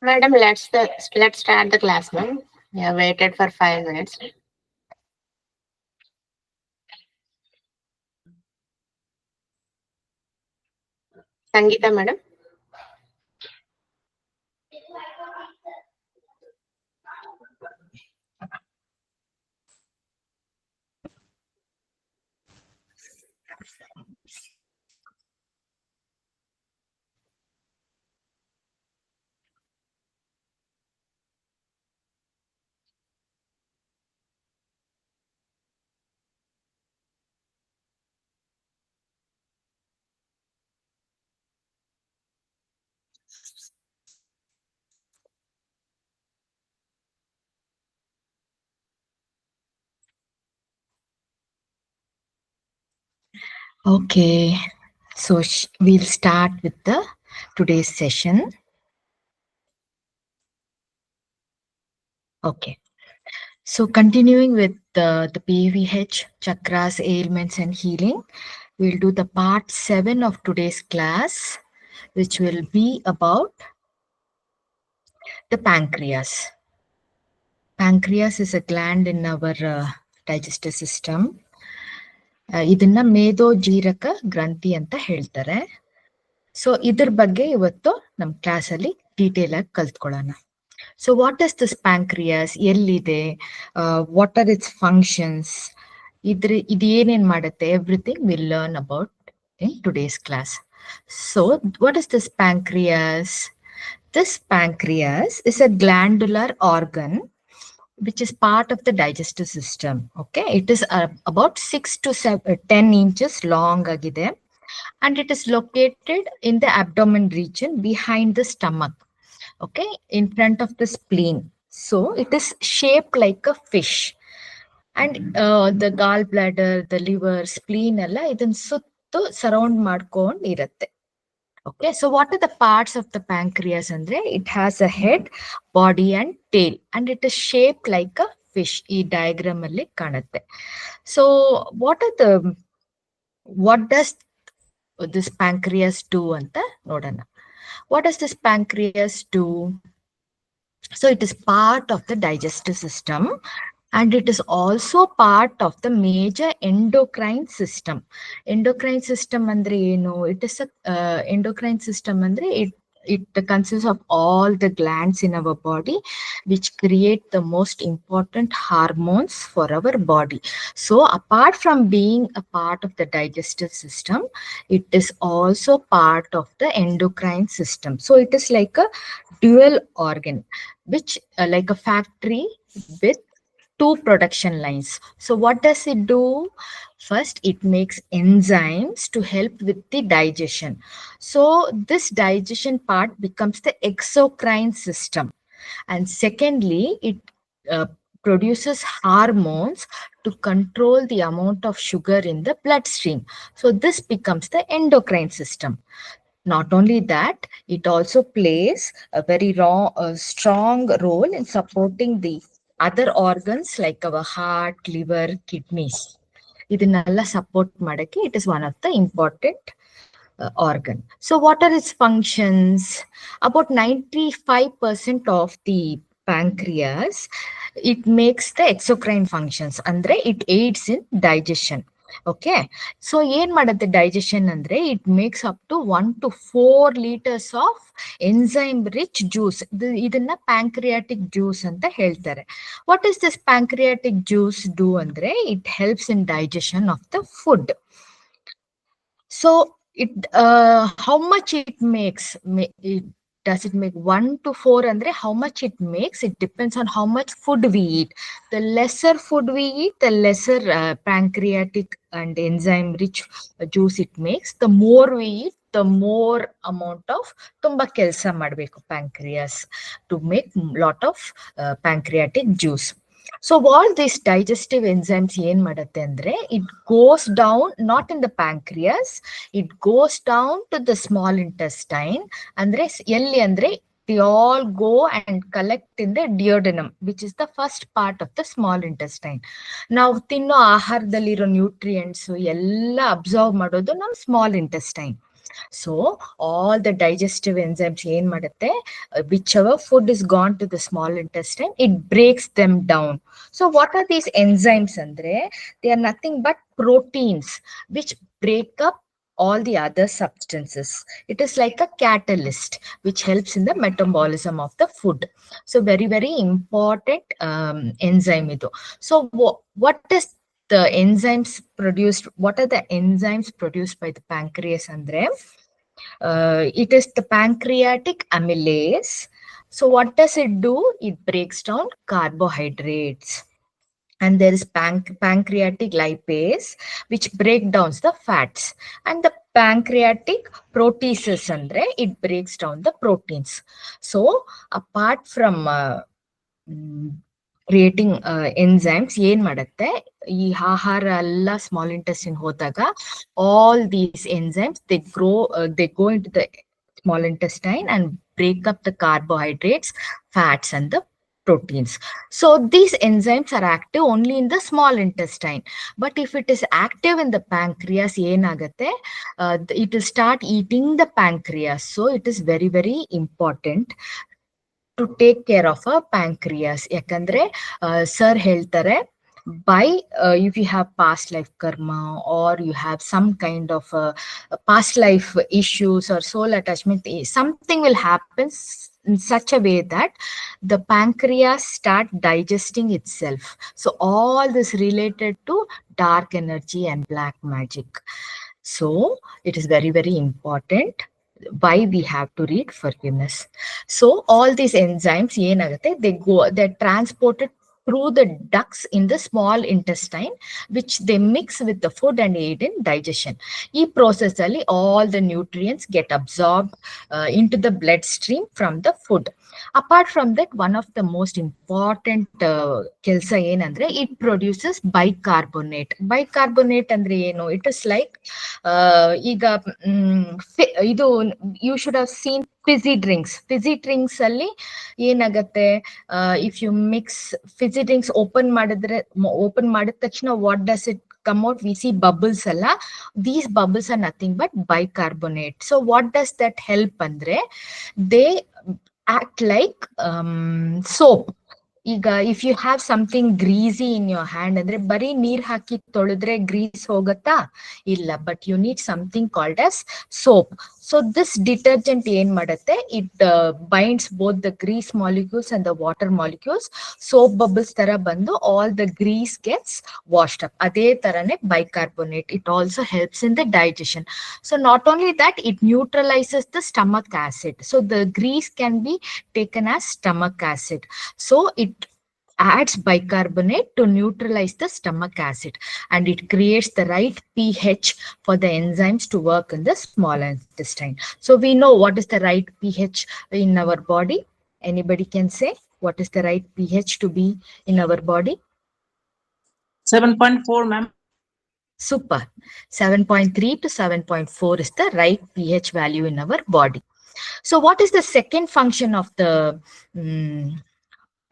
Madam, let's start the class, ma'am. We have waited for 5 minutes. Sangeeta, madam. Okay, so we'll start with the today's session. Okay, so continuing with the PVH, chakras, ailments and healing, we'll do the part 7 of today's class, which will be about the pancreas. Pancreas is a gland in our digestive system. ಇದನ್ನ ಮೇದೋ ಜೀರಕ ಗ್ರಂಥಿ ಅಂತ ಹೇಳ್ತಾರೆ. So ಇದ್ರ ಬಗ್ಗೆ ಇವತ್ತು ನಮ್ಮ ಕ್ಲಾಸಲ್ಲಿ detail ಆಗಿ ಕಲ್ತ್ಕೊಳ್ಳೋಣ. So what is this pancreas, ಎಲ್ಲಿದೆ, ವಾಟ್ ಆರ್ ಇಟ್ಸ್ ಫಂಕ್ಷನ್ಸ್, ಇದು ಏನೇನ್ ಮಾಡುತ್ತೆ, everything will learn about in today's class. So what is this pancreas? This pancreas is a glandular organ which is part of the digestive system. Okay, it is about 6 to 10 inches long agide, and it is located in the abdomen region behind the stomach. Okay, in front of the spleen. So it is shaped like a fish, and the gallbladder, the liver, spleen alla idan suttu surround ಮಾಡ್ಕೊಂಡು ಇರುತ್ತೆ. Okay, so what are the parts of the pancreas? Andre, it has a head, body and tail, and it is shaped like a fish. Ee diagram alli kanutte. So what does this pancreas do anta nodana? What does this pancreas do? So it is part of the digestive system, and it is also part of the major endocrine system. Endocrine system andre eno? It is a endocrine system andre it consists of all the glands in our body which create the most important hormones for our body. So apart from being a part of the digestive system, it is also part of the endocrine system. So it is like a dual organ, which like a factory with two production lines. So what does it do? First, it makes enzymes to help with the digestion. So this digestion part becomes the exocrine system. And secondly, it produces hormones to control the amount of sugar in the bloodstream. So this becomes the endocrine system. Not only that, it also plays a very strong role in supporting the other organs like our heart, liver, kidneys. ಇದನ್ನೆಲ್ಲ support ಮಾಡಕ್ಕೆ it is one of the important organ. So what are its functions? About 95% of the pancreas, it makes the exocrine functions. Andre it aids in digestion. Okay, so ಏನ್ ಮಾಡುತ್ತೆ digestion ಅಂದ್ರೆ it makes up to 1 to 4 liters of enzyme rich juice. ಇದನ್ನ pancreatic juice ಅಂತ ಹೇಳ್ತಾರೆ. What is this pancreatic juice do andre? It helps in digestion of the food. So it how much it makes, does it make 1 to 4 andre how much it makes? It depends on how much food we eat. The lesser food we eat, the lesser pancreatic and enzyme rich juice it makes. The more we eat, the more amount of ತುಂಬಾ ಕೆಲಸ ಮಾಡಬೇಕು pancreas to make lot of pancreatic juice. So all these digestive enzymes ಏನ್ ಮಾಡುತ್ತೆ ಅಂದ್ರೆ it goes down not in the pancreas, it goes down to the small intestine. ಅಂದ್ರೆ ಎಲ್ಲಿ ಅಂದ್ರೆ they all go and collect in the duodenum, which is the first part of the small intestine. ನಾವು ತಿನ್ನೋ ಆಹಾರದಲ್ಲಿರೋ nutrients ಎಲ್ಲ observe ಮಾಡೋದು ನಮ್ಮ small intestine. So all the digestive enzymes ಏನ್ ಮಾಡುತ್ತೆ, whichever food is gone to the small intestine, it breaks them down. So what are these enzymes andre? They are nothing but proteins which break up all the other substances. It is like a catalyst which helps in the metabolism of the food. So very very important enzyme idu. So what is the enzymes produced? What are the enzymes produced by the pancreas andre? It is the pancreatic amylase. So what does it do? It breaks down carbohydrates. And there is pancreatic lipase, which break down the fats. And the pancreatic proteases andre, it breaks down the proteins. So apart from creating enzymes ಏನ್ ಮಾಡುತ್ತೆ, ಈ ಆಹಾರ ಎಲ್ಲ small intestine ಹೋದಾಗ all these enzymes they go into the small intestine and break up the carbohydrates, fats and the proteins. So these enzymes are active only in the small intestine. But if it is active in the pancreas, ಏನಾಗುತ್ತೆ, it will start eating the pancreas. So it is very very important to take care of a pancreas. ಯಾಕಂದ್ರೆ sir ಹೇಳ್ತಾರೆ, by if you have past life karma or you have some kind of past life issues or soul attachment, something will happen in such a way that the pancreas start digesting itself. So all this related to dark energy and black magic. So it is very very important why we have to read forgiveness. So all these enzymes ಏನಾಗುತ್ತೆ, they're transported through the ducts in the small intestine, which they mix with the food and aid in digestion. E process alli all the nutrients get absorbed into the bloodstream from the food. Apart from that, one of the most important ಕೆಲಸ ಏನಂದ್ರೆ, it produces bicarbonate. Bicarbonate ಅಂದ್ರೆ ಏನು? It is like ಈಗ ಇದು you should have seen fizzy drinks. Fizzy drinks ಅಲ್ಲಿ ಏನಾಗತ್ತೆ, if you mix fizzy drinks open ಮಾಡಿದ ತಕ್ಷಣ what does it come out? We see bubbles alla. These bubbles are nothing but bicarbonate. So what does that help andre? They act like soap. ಈಗ if you have something greasy in your hand, ಅಂದ್ರೆ ಬರೀ ನೀರ್ ಹಾಕಿ ತೊಳೆದ್ರೆ Greece ಹೋಗತ್ತಾ? ಇಲ್ಲ, but you need something called as soap. So this detergent ಏನ್ ಮಾಡುತ್ತೆ, it binds both the grease molecules and the water molecules. Soap bubbles ತರ ಬಂದು all the grease gets washed up. ಅದೇ ತರನೇ bicarbonate, it also helps in the digestion. So not only that, it neutralizes the stomach acid. So the grease can be taken as stomach acid. So it adds bicarbonate to neutralize the stomach acid, and it creates the right pH for the enzymes to work in the small intestine. So we know what is the right pH in our body. Anybody can say what is the right pH to be in our body? 7.4, ma'am. Super. 7.3 to 7.4 is the right pH value in our body. So what is the second function of the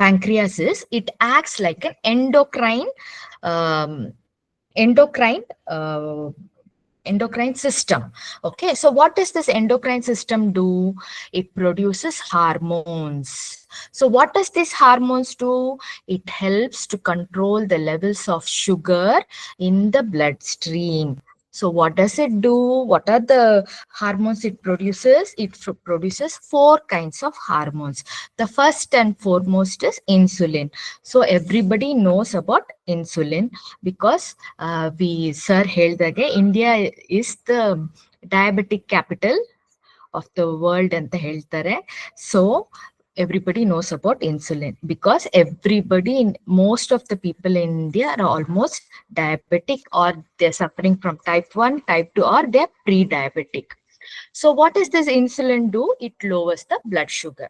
pancreas? Is it acts like an endocrine system. Okay, so what does this endocrine system do? It produces hormones. So what does these hormones do? It helps to control the levels of sugar in the bloodstream. So what does it do? What are the hormones it produces? It produces 4 kinds of hormones. The first and foremost is insulin. So everybody knows about insulin because we sir heldage India is the diabetic capital of the world anta heltare. So everybody knows about insulin because most of the people in India are almost diabetic, or they're suffering from type 1, type 2, or they're pre-diabetic. So what does this insulin do? It lowers the blood sugar.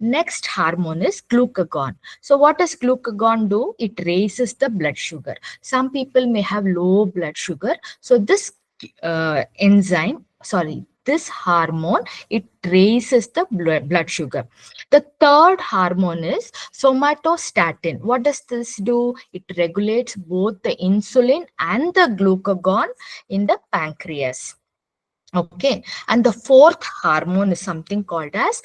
Next hormone is glucagon. So what does glucagon do? It raises the blood sugar. Some people may have low blood sugar. So this this hormone, it raises the blood sugar. The third hormone is somatostatin. What does this do? It regulates both the insulin and the glucagon in the pancreas. Okay, and the fourth hormone is something called as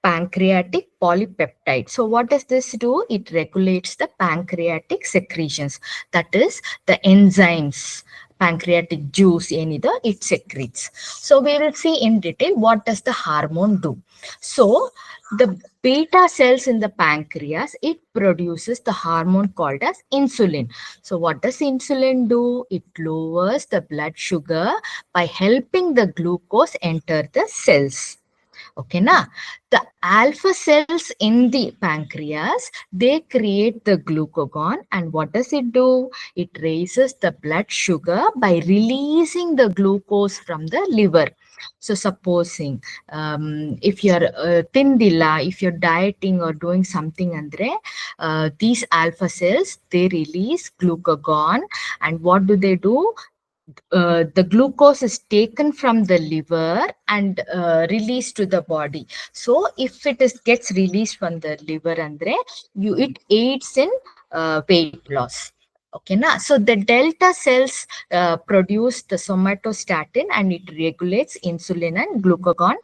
pancreatic polypeptide. So what does this do? It regulates the pancreatic secretions, that is the enzymes, pancreatic juice ಏನida it secretes. So we will see in detail what does the hormone do. So the beta cells in the pancreas, it produces the hormone called as insulin. So what does insulin do? It lowers the blood sugar by helping the glucose enter the cells. Okay, na? The alpha cells in the pancreas, they create the glucagon, and what does it do? It raises the blood sugar by releasing the glucose from the liver. So supposing if you're tindilla, if you're dieting or doing something andre, these alpha cells, they release glucagon, and what do? The glucose is taken from the liver and released to the body. So if it is gets released from the liver, andre, it aids in weight loss. Okay, na? So the delta cells produce the somatostatin, and it regulates insulin and glucagon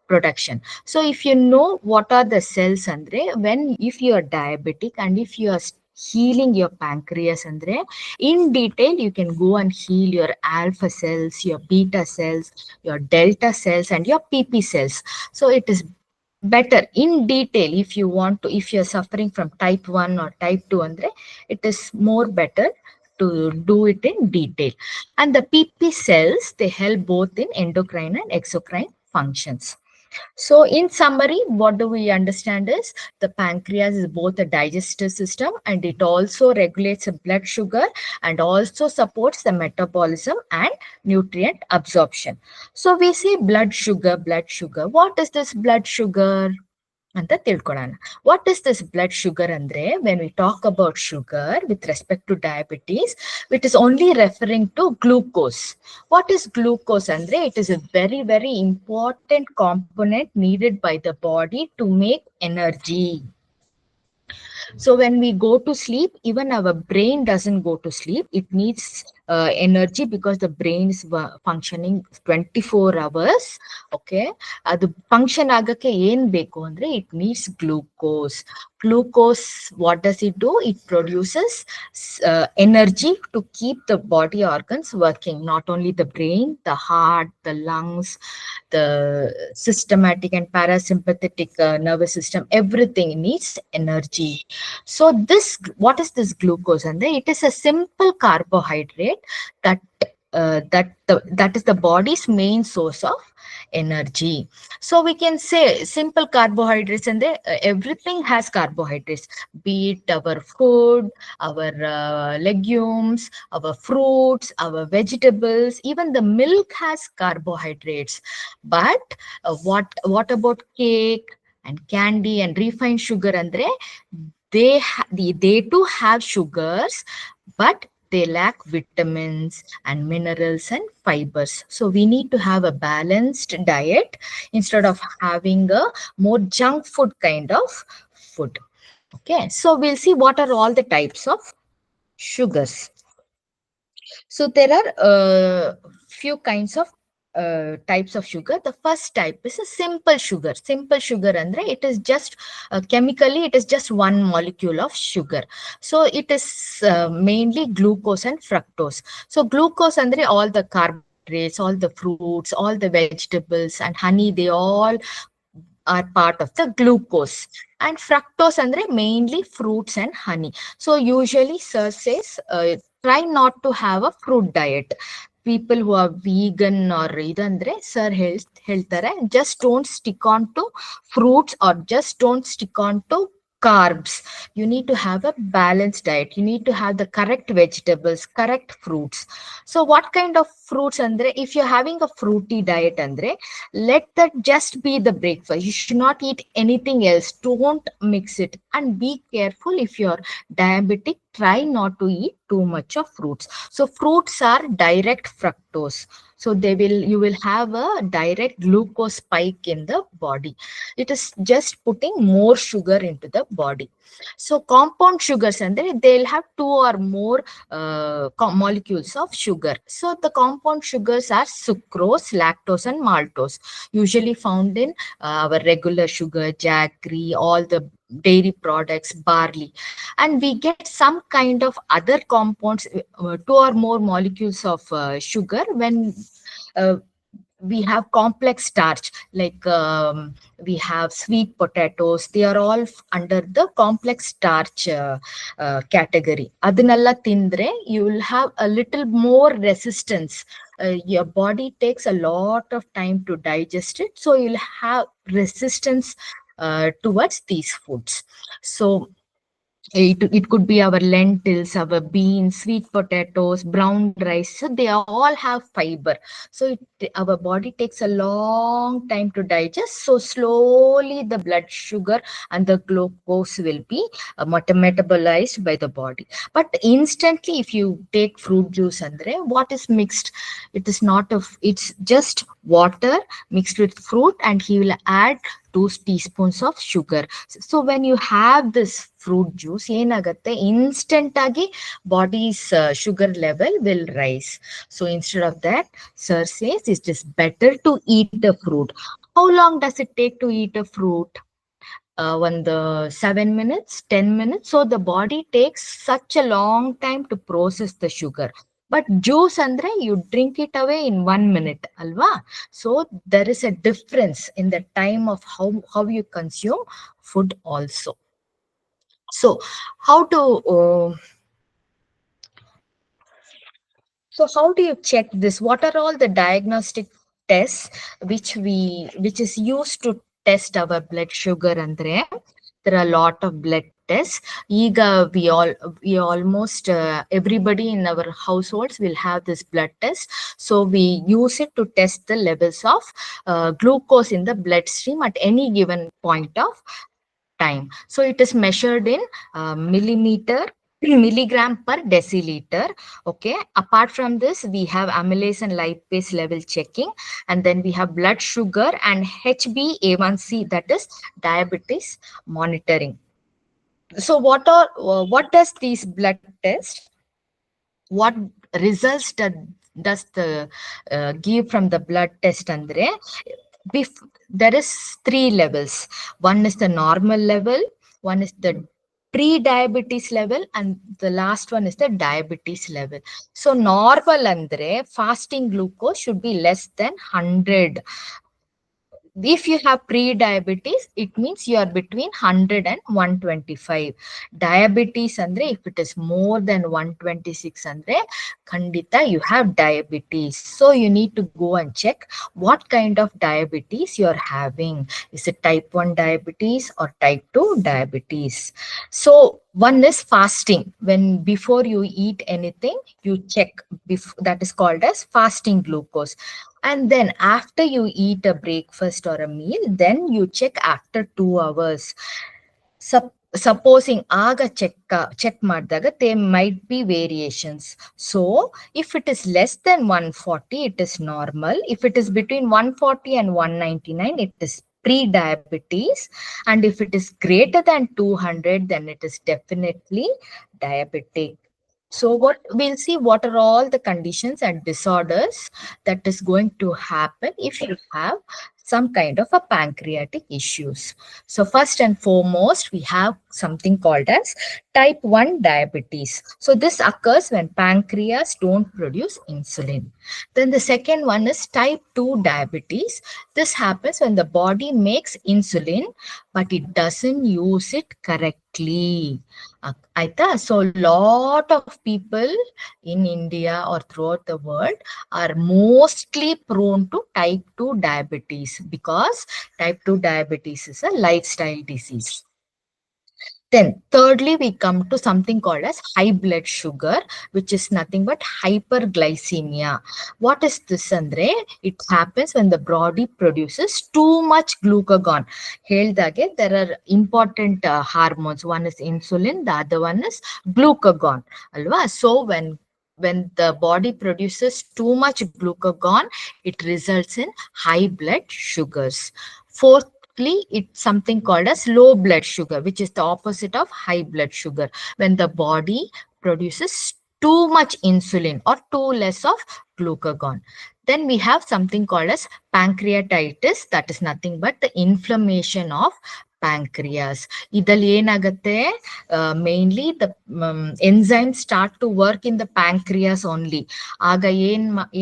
production. So if you know what are the cells, andre, when if you are diabetic and if you are healing your pancreas, andre, in detail you can go and heal your alpha cells, your beta cells, your delta cells, and your pp cells. So it is better in detail if you want to, if you're suffering from type 1 or type 2, andre, it is more better to do it in detail. And the pp cells, they help both in endocrine and exocrine functions. So in summary, what do we understand is the pancreas is both a digestive system, and it also regulates the blood sugar and also supports the metabolism and nutrient absorption. So we say blood sugar, blood sugar. What is this blood sugar? ಅಂತ ತಿಳ್ಕೊಳ್ಳೋಣ. What is this blood sugar andre? When we talk about sugar with respect to diabetes, it is only referring to glucose. What is glucose andre? It is a very, very important component needed by the body to make energy. So when we go to sleep, even our brain doesn't go to sleep. It needs energy because the brain is functioning 24 hours. Okay, the function agake ಏನ್ ಬೇಕು ಅಂದ್ರೆ, it needs glucose. Glucose, what does it do? It produces energy to keep the body organs working, not only the brain, the heart, the lungs, the systematic and parasympathetic nervous system, everything needs energy. So this, what is this glucose? And it is a simple carbohydrate that that is the body's main source of energy. So we can say simple carbohydrates, and everything has carbohydrates, be it our food, our legumes, our fruits, our vegetables, even the milk has carbohydrates. But what about cake and candy and refined sugar, andre, they too have sugars, but they lack vitamins and minerals and fibers. So we need to have a balanced diet instead of having a more junk food kind of food. Okay, so we'll see what are all the types of sugars. So there are few kinds of types of sugar. The first type is a simple sugar. Simple sugar andre, it is just chemically it is just one molecule of sugar. So it is mainly glucose and fructose. So glucose andre, all the carbohydrates, all the fruits, all the vegetables and honey, they all are part of the glucose. And fructose andre, mainly fruits and honey. So usually sir says try not to have a fruit diet. People who are vegan or idandre, sir ಹೇಳ್ತಾರೆ, just don't stick on to fruits or just don't stick on to carbs. You need to have a balanced diet. You need to have the correct vegetables, correct fruits. So what kind of fruits andre? If you're having a fruity diet andre, let that just be the breakfast. You should not eat anything else. Don't mix it. And be careful, if you're diabetic, try not to eat too much of fruits. So fruits are direct fructose. So you will have a direct glucose spike in the body. It is just putting more sugar into the body. So compound sugars, and they'll have two or more molecules of sugar. So the compound sugars are sucrose, lactose, and maltose, usually found in our regular sugar, jaggery, all the dairy products, barley. And we get some kind of other compounds, two or more molecules of sugar, when uh, we have complex starch, like we have sweet potatoes. They are all under the complex starch category. Adanalla tindre, you will have a little more resistance. Your body takes a lot of time to digest it, so you'll have resistance towards these foods. So it could be our lentils, our beans, sweet potatoes, brown rice. So they all have fiber. So our body takes a long time to digest. So slowly the blood sugar and the glucose will be metabolized by the body. But instantly, if you take fruit juice, andre, what is mixed? It is not it's just water mixed with fruit, and he will add 2 teaspoons of sugar. So when you have this fruit juice, ಏನಾಗುತ್ತೆ, instant ಆಗಿ body's sugar level will rise. So instead of that, sir says it is better to eat a fruit. How long does it take to eat a fruit? One 7 minutes, 10 minutes. So the body takes such a long time to process the sugar. But juice andre, you drink it away in 1 minute, alva. So there is a difference in the time of how you consume food also. So how to so how do you check this? What are all the diagnostic tests which is used to test our blood sugar andre? There are a lot of blood tests. Ega we almost everybody in our households will have this blood test. So we use it to test the levels of glucose in the bloodstream at any given point of time. So it is measured in milligram per deciliter. Okay. Apart from this, we have amylase and lipase level checking, and then we have blood sugar and HbA1c, that is diabetes monitoring. So what does these blood test? What results does the give from the blood test andre? There is 3 levels. One is the normal level, one is the pre-diabetes level, and the last one is the diabetes level. So normal andre, fasting glucose should be less than 100. If you have pre-diabetes, it means you are between 100 and 125. Diabetes andre, if it is more than 126 andre, kandita you have diabetes. So you need to go and check what kind of diabetes you are having. Is it type 1 diabetes or type 2 diabetes? So one is fasting. When before you eat anything, you check. That is called as fasting glucose. And then after you eat a breakfast or a meal, then you check after 2 hours. Supposing aga check ಮಾಡಿದಾಗ there might be variations. So if it is less than 140, it is normal. If it is between 140 and 199, it is pre-diabetes. And if it is greater than 200, then it is definitely diabetic. So what we'll see, what are all the conditions and disorders that is going to happen if you have some kind of a pancreatic issues. So first and foremost, we have something called as type 1 diabetes. So this occurs when pancreas don't produce insulin. Then the second one is type 2 diabetes. This happens when the body makes insulin, but it doesn't use it correctly. Aita, so lot of people in India or throughout the world are mostly prone to type 2 diabetes, because type 2 diabetes is a lifestyle disease. Then, thirdly, we come to something called as high blood sugar, which is nothing but hyperglycemia. What is this, Andre? It happens when the body produces too much glucagon. Heldage, there are important hormones. One is insulin, the other one is glucagon. Alva? So, when the body produces too much glucagon, it results in high blood sugars. Fourthly, it's something called as low blood sugar, which is the opposite of high blood sugar. When the body produces too much insulin or too less of glucagon. Then we have something called as pancreatitis. That is nothing but the inflammation of pancreas. ಇದಲ್ಲಿ ಏನಾಗುತ್ತೆ, mainly the enzymes start to work in the pancreas only. ಆಗ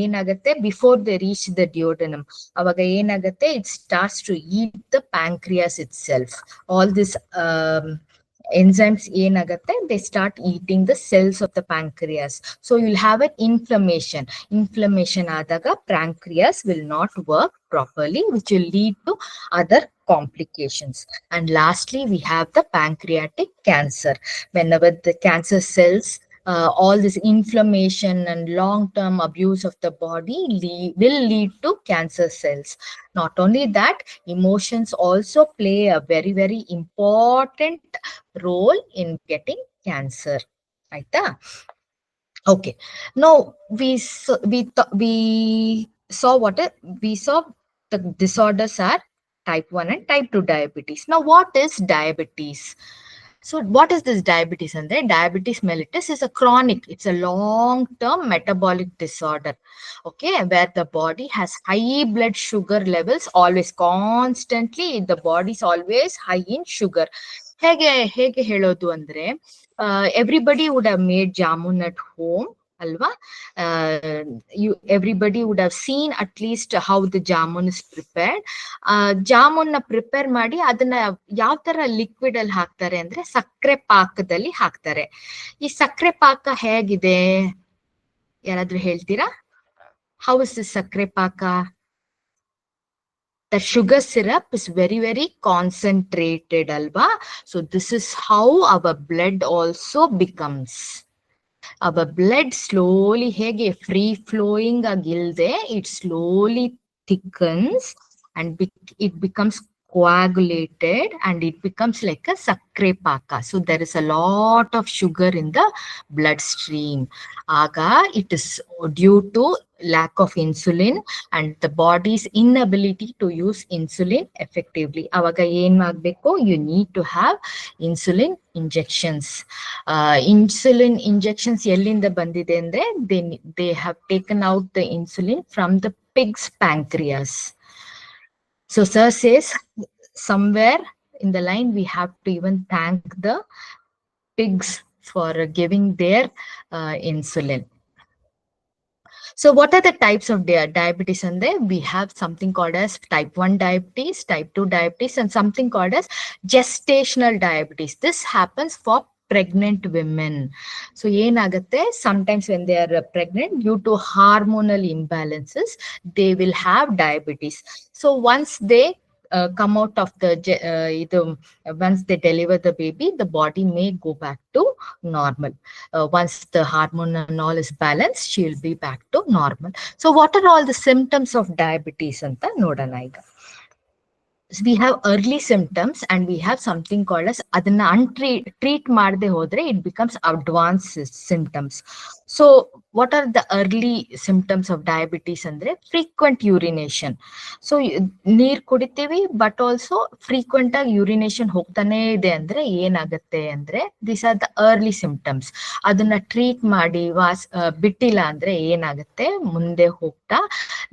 ಏನಾಗುತ್ತೆ, before they reach the duodenum, ಅವಾಗ ಏನಾಗುತ್ತೆ, it starts to eat the pancreas itself. All this enzymes ಏನಾಗುತ್ತೆ, they start eating the cells of the pancreas. So you'll have an inflammation ಆದಾಗ pancreas will not work properly, which will lead to other complications. And lastly, we have the pancreatic cancer. Whenever the cancer cells, all this inflammation and long-term abuse of the body will lead to cancer cells. Not only that, emotions also play a very, very important role in getting cancer. Aita? Okay. Now we saw the disorders are type 1 and type 2 diabetes. Now, what is diabetes? So what is this diabetes? And diabetes mellitus is a chronic, it's a long-term metabolic disorder, okay, where the body has high blood sugar levels, always constantly, the body is always high in sugar. ಹೇಗೆ ಹೇಳೋದು ಅಂದ್ರೆ, everybody would have made jamun at home, alva? Everybody would have seen at least how the jamun is prepared. ಜಾಮೂನ್ನ prepare ಮಾಡಿ ಅದನ್ನ ಯಾವ ತರ liquid ಅಲ್ಲಿ ಹಾಕ್ತಾರೆ ಅಂದ್ರೆ ಸಕ್ಕರೆ ಪಾಕದಲ್ಲಿ ಹಾಕ್ತಾರೆ. ಈ ಸಕ್ಕರೆ ಪಾಕ ಹೇಗಿದೆ, ಯಾರಾದ್ರೂ ಹೇಳ್ತೀರಾ? ಹೌ ಇಸ್ ದಿಸ್ ಸಕ್ಕರೆ ಪಾಕ? The sugar syrup is very, very concentrated, alva? So this is how our blood also becomes. Our blood slowly, ಹೇಗೆ free flowing agilde, it slowly thickens and it becomes coagulated and it becomes like a sakre paka. So there is a lot of sugar in the bloodstream. Aga, it is due to lack of insulin and the body's inability to use insulin effectively. Avaga ಏನ್ ಮಾಡ್ಬೇಕು? You need to have insulin injections. Insulin injections ಎಲ್ಲಿಂದ ಬಂದಿದೆ ಅಂದ್ರೆ, they have taken out the insulin from the pig's pancreas. So sir says somewhere in the line we have to even thank the pigs for giving their insulin. So what are the types of diabetes? And there we have something called as type 1 diabetes, type 2 diabetes, and something called as gestational diabetes. This happens for pregnant women. So ಏನಾಗುತ್ತೆ, sometimes when they are pregnant, due to hormonal imbalances, they will have diabetes. So once they come out of the once they deliver the baby, the body may go back to normal. Once the hormone and all is balanced, she will be back to normal. So what are all the symptoms of diabetes anta nodana iga? We have early symptoms and we have something called as adana treat ಮಾಡದೆ ಹೋದ್ರೆ it becomes advanced symptoms. So what are the early symptoms of diabetes andre? Frequent urination. So ನೀರ್ ಕುಡಿತೀವಿ but also frequent ಆಗಿ urination ಹೋಗ್ತಾನೆ ಇದೆ ಅಂದ್ರೆ ಏನಾಗುತ್ತೆ ಅಂದ್ರೆ, these are the early symptoms. ಅದನ್ನ ಟ್ರೀಟ್ ಮಾಡಿ ಬಿಟ್ಟಿಲ್ಲ ಅಂದ್ರೆ ಏನಾಗುತ್ತೆ, ಮುಂದೆ ಹೋಗ್ತಾ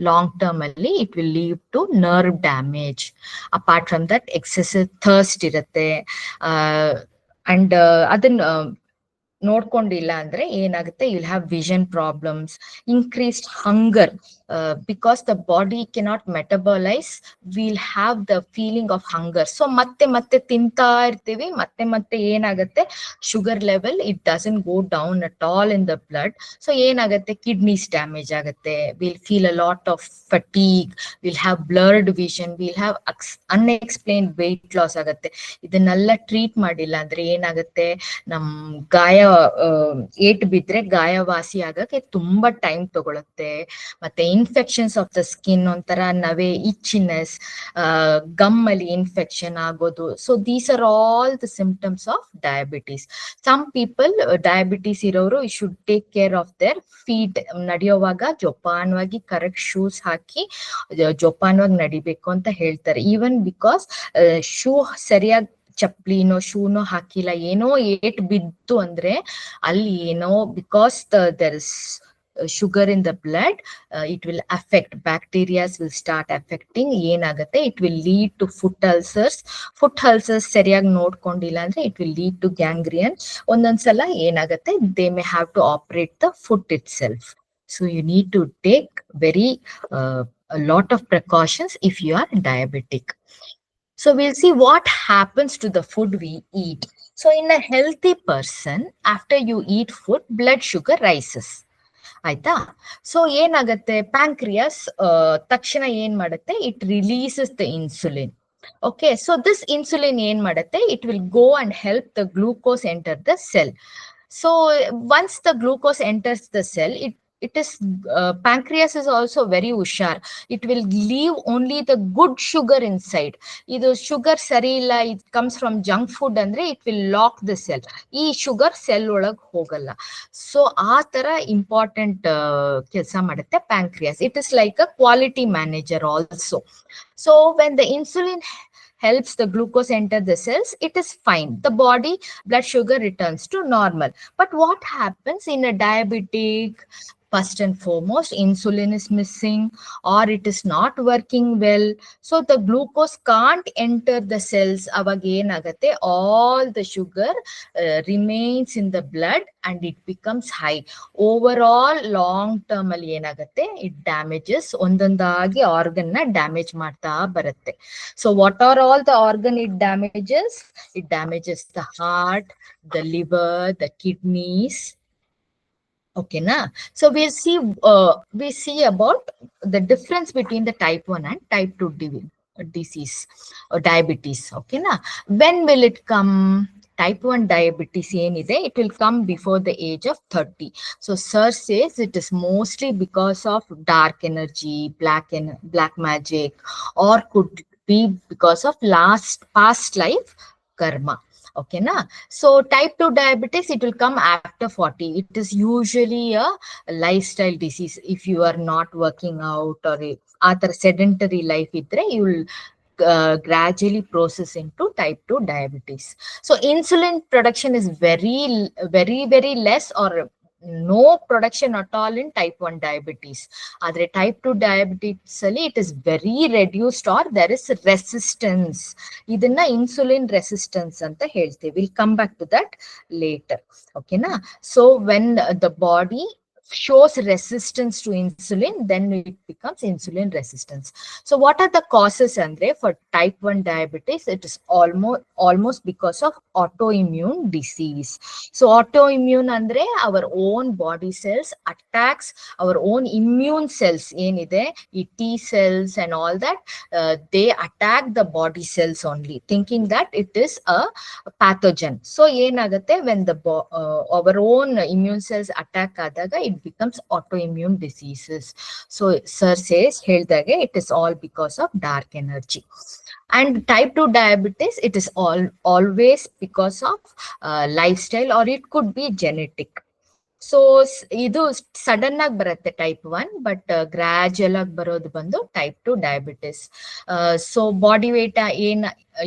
ಲಾಂಗ್ ಟರ್ಮ್ ಅಲ್ಲಿ it will lead to nerve damage. Apart from that, excessive thirst irutte, and ನೋಡ್ಕೊಂಡಿಲ್ಲ ಅಂದ್ರೆ ಏನಾಗುತ್ತೆ, you'll have vision problems, increased hunger, because the body cannot metabolise, will have the feeling of hunger. So ಮತ್ತೆ ಮತ್ತೆ ತಿಂತಾ ಇರ್ತೀವಿ, ಮತ್ತೆ ಮತ್ತೆ ಏನಾಗುತ್ತೆ, sugar level it doesn't go down at all in the blood. So ಏನಾಗುತ್ತೆ, ಕಿಡ್ನೀಸ್ ಡ್ಯಾಮೇಜ್ ಆಗುತ್ತೆ, will feel a lot of fatigue, will have blurred vision, will have unexplained weight loss ಆಗುತ್ತೆ. ಇದನ್ನೆಲ್ಲ ಟ್ರೀಟ್ ಮಾಡಿಲ್ಲ ಅಂದ್ರೆ ಏನಾಗುತ್ತೆ, ನಮ್ ಗಾಯ ಏಟ್ ಬಿದ್ರೆ ಗಾಯವಾಸಿ ಆಗಕ್ಕೆ ತುಂಬಾ ಟೈಮ್ ತಗೊಳುತ್ತೆ. ಮತ್ತೆ ಇನ್ಫೆಕ್ಷನ್ಸ್ ಆಫ್ ದ ಸ್ಕಿನ್, ಒಂಥರ ನವೆ, ಇಚ್ಚಿನೆಸ್, ಗಮ್ ಅಲ್ಲಿ ಇನ್ಫೆಕ್ಷನ್ ಆಗೋದು. So these are all the symptoms of diabetes. Some people diabetes ಇರೋರು should take care of their feet. ನಡೆಯುವಾಗ ಜೋಪಾನವಾಗಿ ಕರೆಕ್ಟ್ ಶೂಸ್ ಹಾಕಿ ಜೋಪಾನವಾಗಿ ನಡಿಬೇಕು ಅಂತ ಹೇಳ್ತಾರೆ. ಈವನ್ ಬಿಕಾಸ್ ಶೂ ಸರಿಯಾಗಿ ಚಪ್ಲಿನೋ ಶೂನೋ ಹಾಕಿಲ್ಲ, ಏನೋ ಏಟ್ ಬಿದ್ದು ಅಂದ್ರೆ ಅಲ್ಲಿ ಏನೋ, because there is sugar in the blood, it will affect, bacteria will start affecting, ಏನಾಗುತ್ತೆ, it will lead to foot ulcers. foot ulcers ಸರಿಯಾಗಿ ನೋಡ್ಕೊಂಡಿಲ್ಲ ಅಂದ್ರೆ it will lead to gangrene. ಒಂದೊಂದ್ಸಲ ಏನಾಗುತ್ತೆ, they may have to operate the foot itself. So you need to take a lot of precautions if you are diabetic. So we'll see what happens to the food we eat. So in a healthy person, after you eat food, blood sugar rises. ಆಯ್ತಾ? So ಏನಾಗತ್ತೆ, pancreas ತಕ್ಷಣ ಏನ್ ಮಾಡುತ್ತೆ, it releases the insulin. Okay, so this insulin ಏನ್ ಮಾಡುತ್ತೆ, it will go and help the glucose enter the cell. So once the glucose enters the cell, it is pancreas is also very hushar. It will leave only the good sugar inside. Idu sugar sari illa, it comes from junk food andre it will lock the cell. Ee sugar cell olag hogalla. So aa tara important kelsa madutte pancreas. It is like a quality manager also. So when the insulin helps the glucose enter the cells, it is fine. The body blood sugar returns to normal. But what happens in a diabetic? First and foremost, insulin is missing or it is not working well. So the glucose can't enter the cells. Avag enagate, all the sugar remains in the blood and it becomes high. Overall, long term ali enagate, it damages ondondagi organ na damage ಮಾಡ್ತಾ ಬರುತ್ತೆ. So what are all the organ it damages? It damages the heart, the liver, the kidneys. Okay, na? So we see about the difference between the type 1 and type 2 disease or diabetes. Okay, na? When will it come? Type 1 diabetes ಏನಿದೆ, it will come before the age of 30. So sir says it is mostly because of dark energy, black magic, or could be because of past life karma. Okay, na? So type 2 diabetes, it will come after 40. It is usually a lifestyle disease. If you are not working out or other sedentary life idre, you will gradually process into type 2 diabetes. So insulin production is very less or no production at all in type 1 diabetes. Adre type 2 diabetes ali it is very reduced or there is resistance. Idanna insulin resistance anta helteve. We'll come back to that later. Okay na? So when the body shows resistance to insulin, then it becomes insulin resistance. So what are the causes andre for type 1 diabetes? It is almost because of autoimmune disease. So autoimmune andre our own body cells attacks our own immune cells enide, e T cells and all that, they attack the body cells only thinking that it is a pathogen. So enagate, when the our own immune cells attack adaga, it becomes autoimmune diseases. So sir says heldage it is all because of dark energy. And type 2 diabetes, it is always because of lifestyle or it could be genetic. So ಇದು sudden ಆಗಿ ಬರುತ್ತೆ type 1, but gradual ಆಗಿ ಬರೋದು ಬಂದು type 2 diabetes. So body weight ಏನ್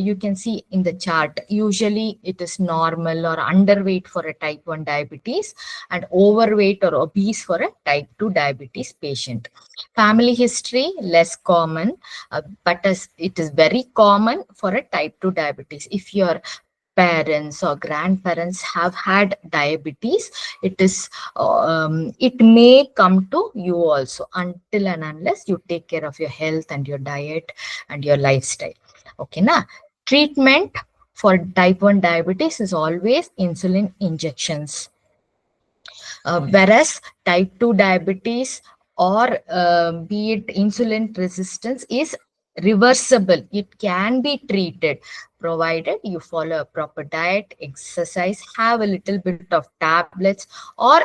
you can see in the chart, usually it is normal or underweight for a type 1 diabetes and overweight or obese for a type 2 diabetes patient. Family history less common, but as it is very common for a type 2 diabetes. If your parents or grandparents have had diabetes, it may come to you also, until and unless you take care of your health and your diet and your lifestyle. Okay, na? Treatment for type 1 diabetes is always insulin injections. Whereas type 2 diabetes or be it insulin resistance is reversible. It can be treated provided you follow a proper diet, exercise, have a little bit of tablets, or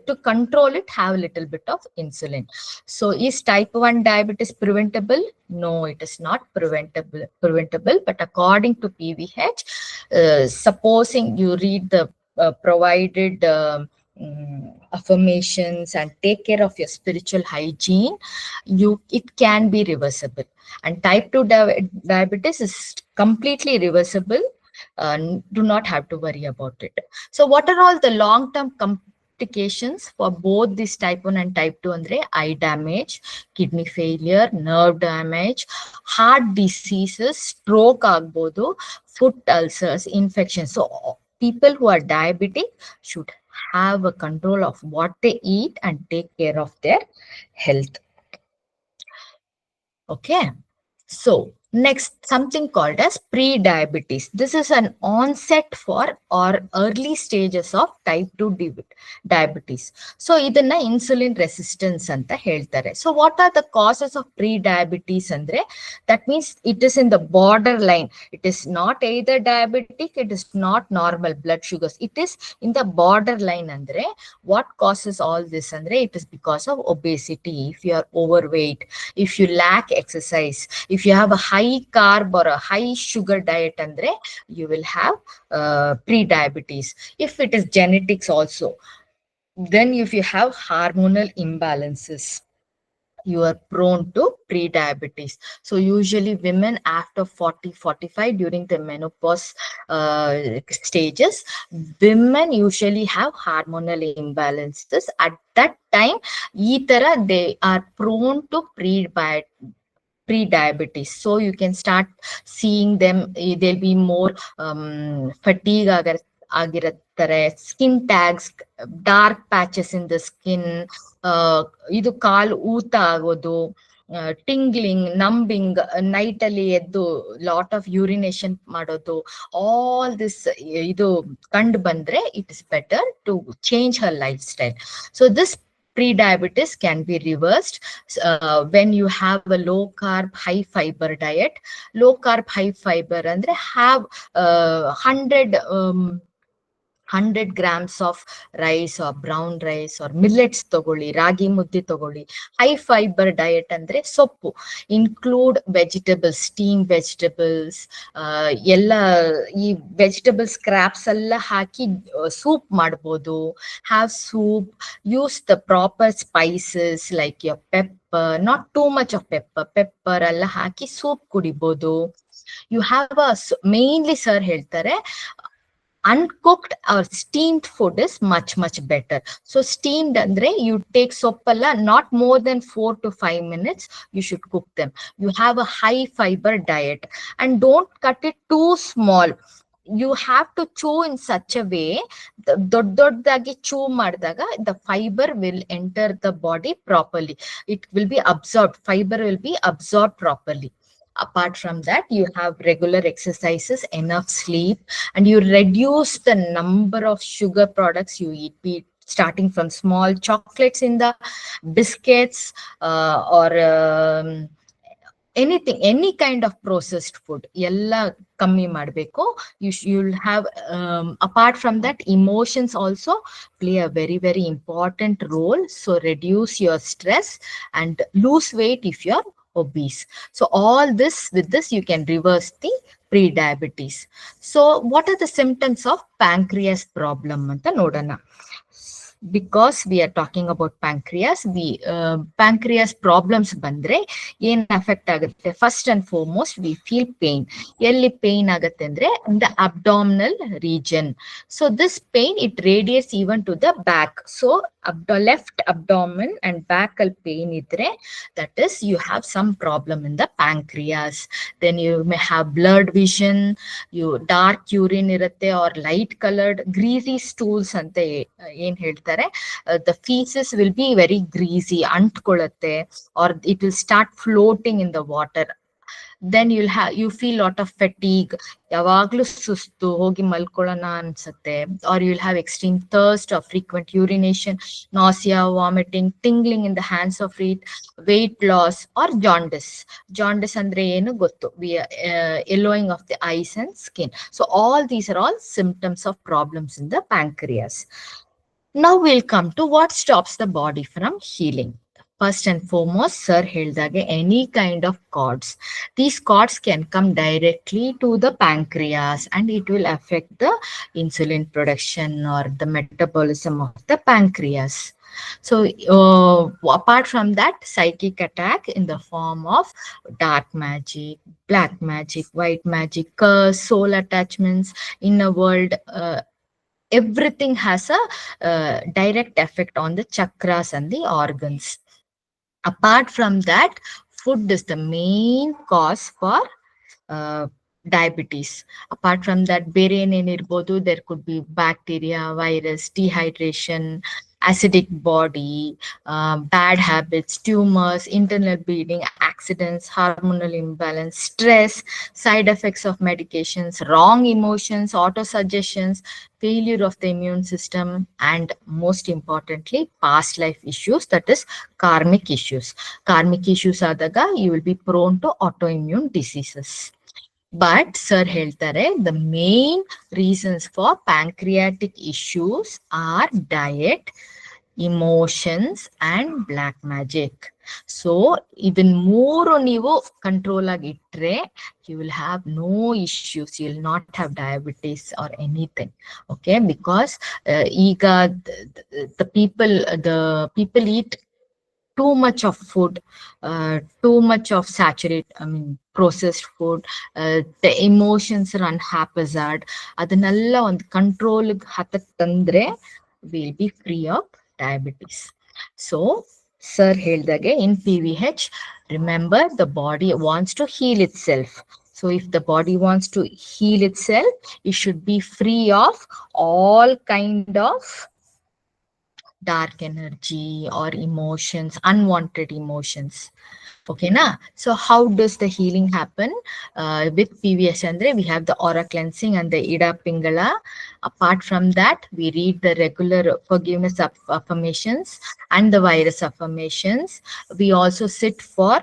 to control it, have a little bit of insulin. So is type 1 diabetes preventable? No, it is not preventable, but according to PVH, supposing you read the provided affirmations and take care of your spiritual hygiene, it can be reversible. And type 2 diabetes is completely reversible. Do not have to worry about it. So what are all the long term complications for both this type 1 and type 2? Andre eye damage, kidney failure, nerve damage, heart diseases, stroke agbodu, foot ulcers, infections. So people who are diabetic should have a control of what they eat and take care of their health. Okay. So next, something called as pre-diabetes. This is an onset for or early stages of type 2 diabetes. So ಇದನ್ನ insulin resistance ಅಂತ ಹೇಳ್ತಾರೆ. So what are the causes of pre-diabetes andre? That means it is in the borderline. It is not either diabetic, it is not normal blood sugars. It is in the borderline andre. What causes all this andre? It is because of obesity. If you are overweight, if you lack exercise, if you have a high carb or a high sugar diet, andre, you will have pre-diabetes. If it is genetics also, then if you have hormonal imbalances, you are prone to pre-diabetes. So usually women after 40-45 during the menopause stages, women usually have hormonal imbalances. At that time, they are prone to pre-diabetes. So you can start seeing them, they'll be more fatigue ಆಗಿರುತ್ತಾರೆ, skin tags, dark patches in the skin, ಇದು ಕಾಲು ಊತ ಆಗೋದು, tingling, numbing, night ಅಲ್ಲಿ ಎದ್ದು lot of urination ಮಾಡೋದು, all this ಇದು ಕಂಡು ಬಂದ್ರೆ it is better to change her lifestyle. So this pre-diabetes can be reversed when you have a low carb high fiber diet. Low carb high fiber andre have 100 grams of rice or brown rice or millets togoli, ragi muddi togoli. High fiber diet andre soppu, include vegetables, steamed vegetables, ella ee vegetable scraps alla haki soup madbodu. Have soup, use the proper spices like your pepper, not too much of pepper alla haki soup kudibodu. You have a mainly sir ಹೇಳ್ತಾರೆ uncooked or steamed food is much better. So steamed andre you take soppalla not more than 4 to 5 minutes you should cook them. You have a high fiber diet and don't cut it too small. You have to chew in such a way doddagi chew ಮಾಡಿದಾಗ the fiber will enter the body properly. It will be absorbed, fiber will be absorbed properly. Apart from that, you have regular exercises, enough sleep, and you reduce the number of sugar products you eat, be it starting from small chocolates in the biscuits or anything, any kind of processed food. Ella kammi madbeko. You'll have apart from that, emotions also play a very important role. So reduce your stress and lose weight if you're obese. So all this, with this you can reverse the pre-diabetes. So what are the symptoms of pancreas problem anta nodana? because we are talking about pancreas, we pancreas problems bandre ಏನ್ affect ಆಗುತ್ತೆ, first and foremost we feel pain. ಎಲ್ಲಿ pain ಆಗುತ್ತೆ ಅಂದ್ರೆ in the abdominal region. So this pain it radiates even to the back. So left abdomen and back ಅಲ್ಲಿ pain ಇದ್ರೆ that is you have some problem in the pancreas. Then you may have blurred vision, you dark urine irutte or light colored greasy stools ante ಏನ್ ಹೇಳ್ತಾರೆ, the feces will be very greasy, ಅಂಟ್ಕೊಳ್ಳುತ್ತೆ, or it will start floating in the water. Then you feel lot of fatigue, ಯಾವಾಗ್ಲೂ ಸುಸ್ತು, ಹೋಗಿ ಮಲ್ಕೊಳ್ಳೋಣ ಅನ್ಸುತ್ತೆ, or you'll have extreme thirst or frequent urination, nausea, vomiting, tingling in the hands or feet, weight loss or jaundice. Jaundice ಅಂದ್ರೆ ಏನು ಗೊತ್ತು, yellowing of the eyes and skin. So all these are all symptoms of problems in the pancreas. Now we'll come to what stops the body from healing. First and foremost, sir heldage, any kind of cords. These cords can come directly to the pancreas and it will affect the insulin production or the metabolism of the pancreas. So apart from that, psychic attack in the form of dark magic, black magic, white magic, curse, soul attachments, inner world, everything has a direct effect on the chakras and the organs. Apart from that, food is the main cause for diabetes. Apart from that, ಬೇರೆ ಏನೇನಿರ್ಬೋದು, there could be bacteria, virus, dehydration, acidic body, bad habits, tumors, internal bleeding, accidents, hormonal imbalance, stress, side effects of medications, wrong emotions, auto-suggestions, failure of the immune system, and most importantly, past life issues, that is karmic issues. Karmic issues ಆದಾಗ you will be prone to autoimmune diseases. But sir ಹೇಳ್ತಾರೆ, the main reasons for pancreatic issues are diet, emotions and black magic. So ಇದನ್ ಮೂರು ನೀವು control ಆಗಿ ಇಟ್ರೆ you will have no issues, you will not have diabetes or anything. Okay, because ಈಗ the people eat too much of food, too much of processed food, the emotions run haphazard. ಅದನ್ನೆಲ್ಲ ಒಂದು control ಹತ್ತಕ್ ತಂದ್ರೆ we'll be free of diabetes. So sir ಹೇಳ್ದಾಗೆ in PVH, remember the body wants to heal itself. So if the body wants to heal itself, it should be free of all kind of dark energy or emotions, unwanted emotions. Okay, na? So how does the healing happen with PVS? Andre, we have the aura cleansing and the Ida Pingala. Apart from that, we read the regular forgiveness affirmations and the virus affirmations. We also sit for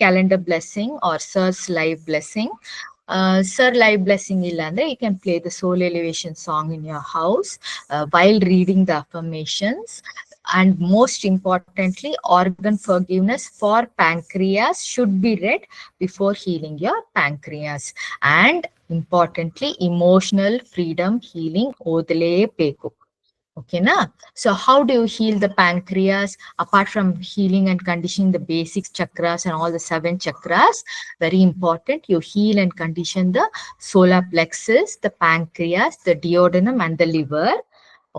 calendar blessing or Sir's live blessing. Sir live blessing illa andre, you can play the soul elevation song in your house while reading the affirmations. And most importantly, organ forgiveness for pancreas should be read before healing your pancreas. And importantly, emotional freedom healing odale beku. Okay, na? So how do you heal the pancreas? Apart from healing and conditioning the basic chakras and all the 7 chakras, very important, you heal and condition the solar plexus, the pancreas, the duodenum and the liver.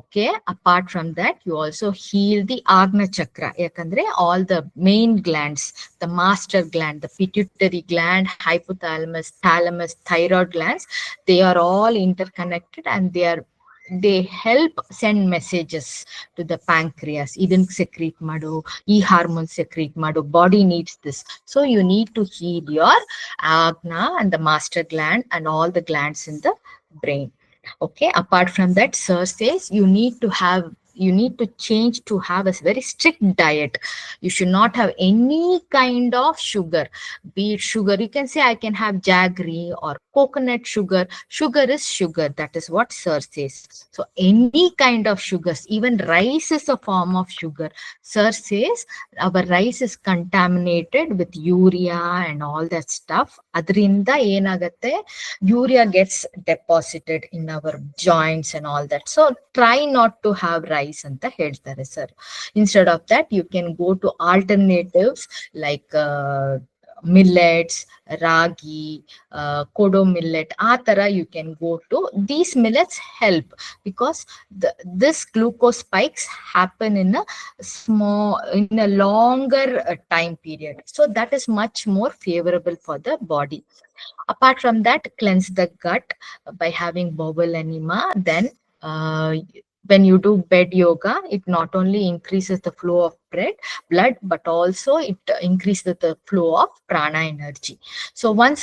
Okay, apart from that, you also heal the Agna chakra. Yakandre, all the main glands, the master gland, the pituitary gland, hypothalamus, thalamus, thyroid glands, they are all interconnected and they help send messages to the pancreas. Idin secrete madu, hormone secrete madu, body needs this. So you need to heal your Agna and the master gland and all the glands in the brain. Okay, apart from that, sir says you need to change to have a very strict diet. You should not have any kind of sugar. Be it sugar, you can say I can have jaggery or coconut sugar. Sugar is sugar. That is what sir says. So any kind of sugars, even rice is a form of sugar. Sir says our rice is contaminated with urea and all that stuff. Adrinda yenagatte, urea gets deposited in our joints and all that. So try not to have rice. wise ಅಂತ ಹೇಳ್ತಾರೆ sir. Instead of that you can go to alternatives like millets, ragi, kodo millet, ಆ ತರ you can go to. These millets help because this glucose spikes happen in a longer time period, so that is much more favorable for the body. Apart from that, cleanse the gut by having bowel enema. Then when you do bed yoga, it not only increases the flow of blood, but also it increases the flow of prana energy. So once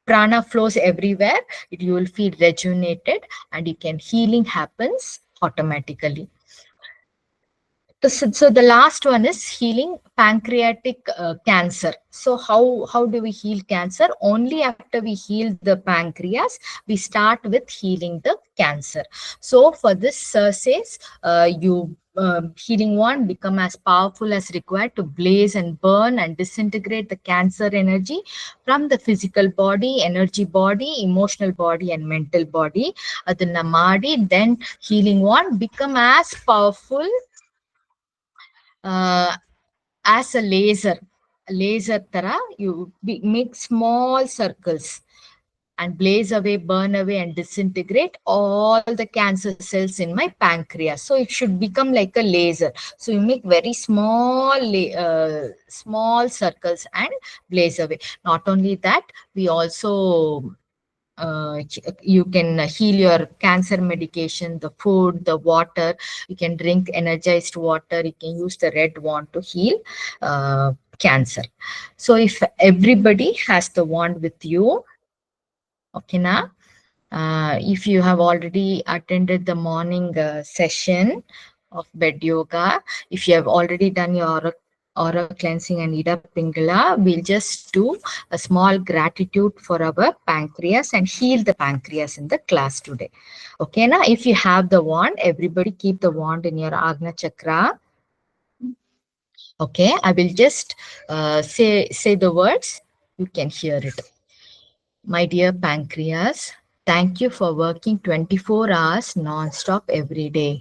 prana flows everywhere, you will feel rejuvenated and you can healing happens automatically. So the last one is healing pancreatic cancer. So how do we heal cancer? Only after we heal the pancreas, we start with healing the cancer. So for this says you healing one become as powerful as required to blaze and burn and disintegrate the cancer energy from the physical body, energy body, emotional body, and mental body. Adana ಮಾಡಿ, then healing one become as powerful as a laser tara. You make small circles and blaze away, burn away, and disintegrate all the cancer cells in my pancreas. So it should become like a laser. So you make very small circles and blaze away. Not only that, we also you can heal your cancer medication, the food, the water. You can drink energized water. You can use the red wand to heal cancer. So if everybody has the wand with you, okay, now if you have already attended the morning session of bed yoga, if you have already done your aura cleansing and Ida Pingala, we'll just do a small gratitude for our pancreas and heal the pancreas in the class today. Okay, now if you have the wand, everybody keep the wand in your Agna Chakra. Okay, I will just say the words. You can hear it. My dear pancreas, thank you for working 24 hours non-stop every day.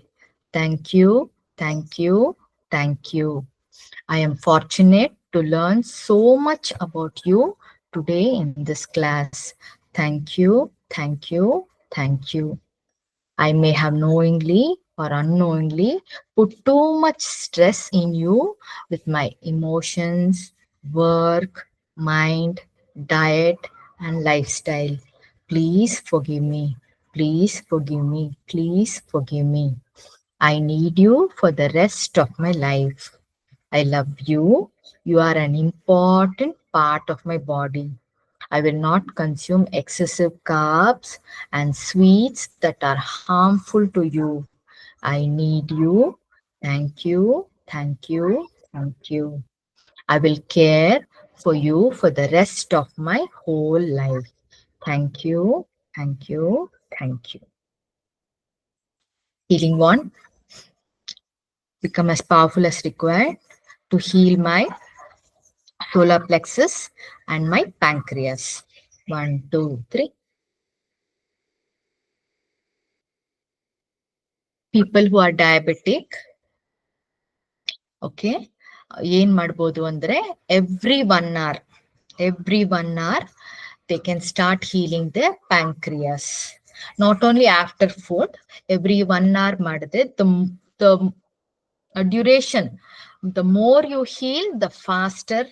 Thank you, thank you, thank you. I am fortunate to learn so much about you today in this class. Thank you, thank you, thank you. I may have knowingly or unknowingly put too much stress in you with my emotions, work, mind, diet, and lifestyle. Please forgive me. Please forgive me. Please forgive me. I need you for the rest of my life. I love you. You are an important part of my body. I will not consume excessive carbs and sweets that are harmful to you. I need you. Thank you. Thank you. Thank you. I will care for you for the rest of my whole life. Thank you. Thank you. Thank you. Healing one, become as powerful as required to heal my solar plexus and my pancreas. 1, 2, 3. People who are diabetic, okay, ಏನ್ ಮಾಡ್ಬೋದು ಅಂದ್ರೆ every 1 hour they can start healing their pancreas. Not only after food, every 1 hour ಮಾಡಿದ್ರೆ the duration, the more you heal, the faster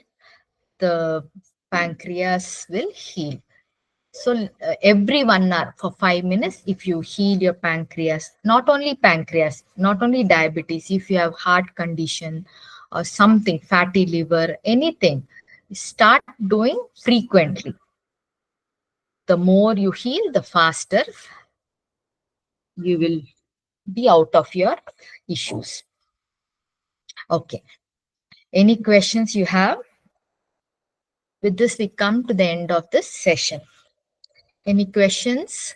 the pancreas will heal. So every 1 hour for 5 minutes, if you heal your pancreas, not only diabetes, if you have heart condition or something, fatty liver, anything, start doing frequently. The more you heal, the faster you will be out of your issues. Okay. Any questions you have? With this, we come to the end of this session. Any questions?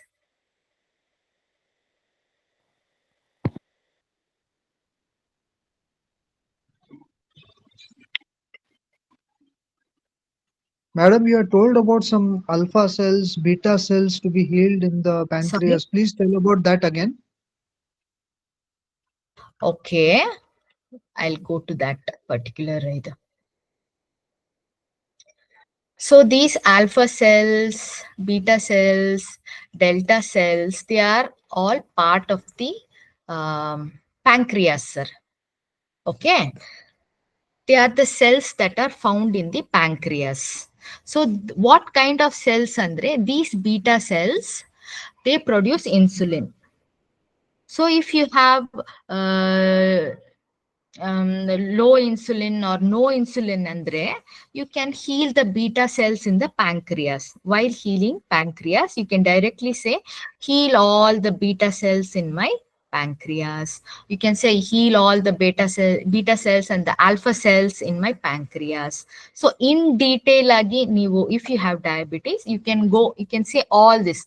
Madam, you are told about some alpha cells, beta cells to be healed in the Sorry? pancreas. Please tell about that again. Okay, I'll go to that particular either. So these alpha cells, beta cells, delta cells, they are all part of the pancreas, sir. Okay. They are the cells that are found in the pancreas. So what kind of cells andre? These beta cells, they produce insulin. So if you have low insulin or no insulin andre, you can heal the beta cells in the pancreas. While healing pancreas, you can directly say, heal all the beta cells in my pancreas. You can say, heal all the beta cells and the alpha cells in my pancreas. So in detail agi ನೀವು, if you have diabetes, you can say all this,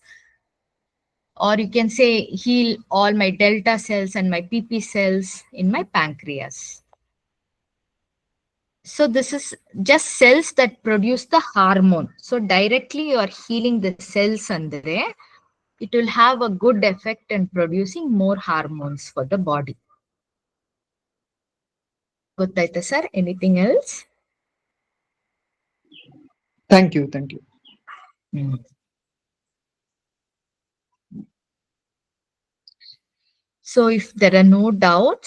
or you can say, heal all my delta cells and my pp cells in my pancreas. So this is just cells that produce the hormone. So directly you are healing the cells andre, it will have a good effect in producing more hormones for the body. Gottaita sir, anything else? Thank you. Thank you. So if there are no doubts,